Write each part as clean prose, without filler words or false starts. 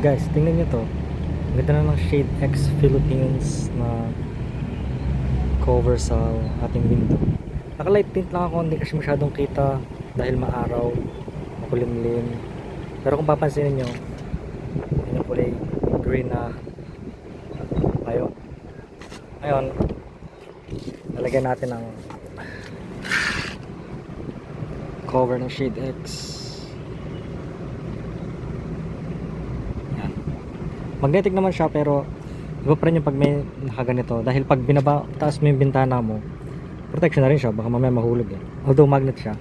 Guys, tingnan nyo to. Ang ganda na ng Shade X Philippines na cover sa ating window. Naka-light tint lang ako, hindi kasi masyadong kita dahil maaraw, makulimlim. Pero kung papansinin nyo, yun yung kulay green na ayun. Ngayon, lalagyan natin ng cover ng Shade X. Yan. Magnetic naman siya pero iba pa rin yung pag may nakaganito dahil pag binaba taas mo yung bintana mo, protection na rin siya, baka mamaya mahulog eh. Although magnet siya.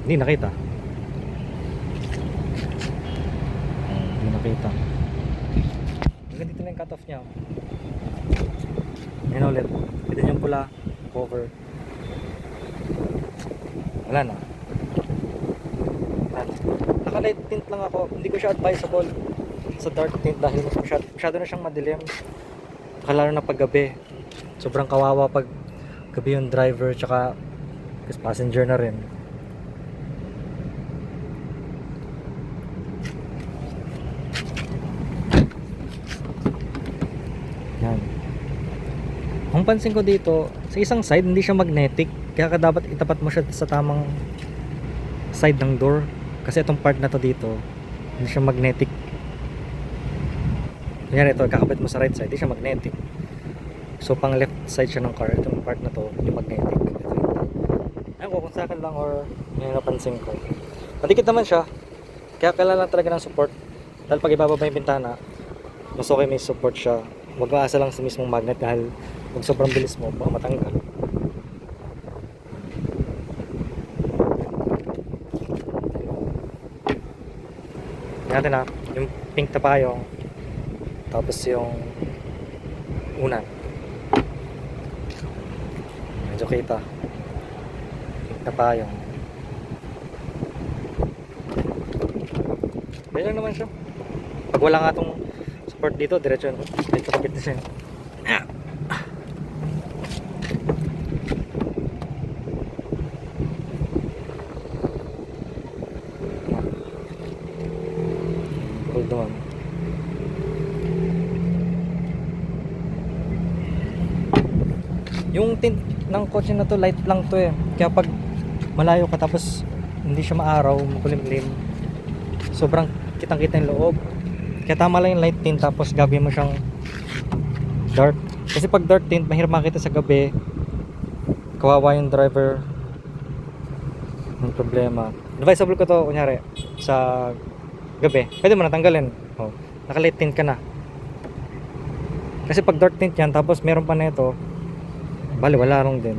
Hindi nakita. Hindi nakita. Ganito na yung cutoff niya. Yan ulit. Pwede niyang pula, cover. Wala na. Naka-light tint lang ako. Hindi ko siya advisable sa dark tint dahil masyado na siyang madilim. Lalo na pag gabi. Sobrang kawawa pag gabi yung driver tsaka passenger na rin. Yan. Ang pansin ko dito, sa isang side hindi siya magnetic, kaya dapat itapat mo siya sa tamang side ng door. Kasi itong part na to dito, hindi siya magnetic. Kunyari ito, kakabit mo sa right side, hindi siya magnetic. So pang left side siya ng car, itong part na to, yung magnetic. Ito hindi. Ayun ko kung sa akin lang or may napansin ko. Matikit naman siya, kaya kailangan lang talaga ng support. Dahil pag ibababa yung bintana, mas okay may support siya. Huwag maasa lang sa mismong magnet dahil pag sobrang bilis mo, baka matanggal. Natin ha, yung pink na payong, tapos yung unan. Medyo kita. Pink na payong. Ganyan lang naman siya. Pag wala nga itong support dito, diretso yun. Dito kapit na siya. Hold on. Yung tint ng kotse na to, light lang to eh. Kaya pag malayo ka tapos hindi siya maaraw, makulimlim, sobrang kitang-kita yung loob. Kaya tama lang yung light tint tapos gagawin mo siyang dark. Kasi pag dark tint, mahirap makita sa gabi. Kawawa yung driver. Yung problema. Advisable ko to, kunyari, sa gabi. Pwede mo natanggalin. Oh, naka-light tint ka na. Kasi pag dark tint yan, tapos meron pa na ito, bali wala lang din.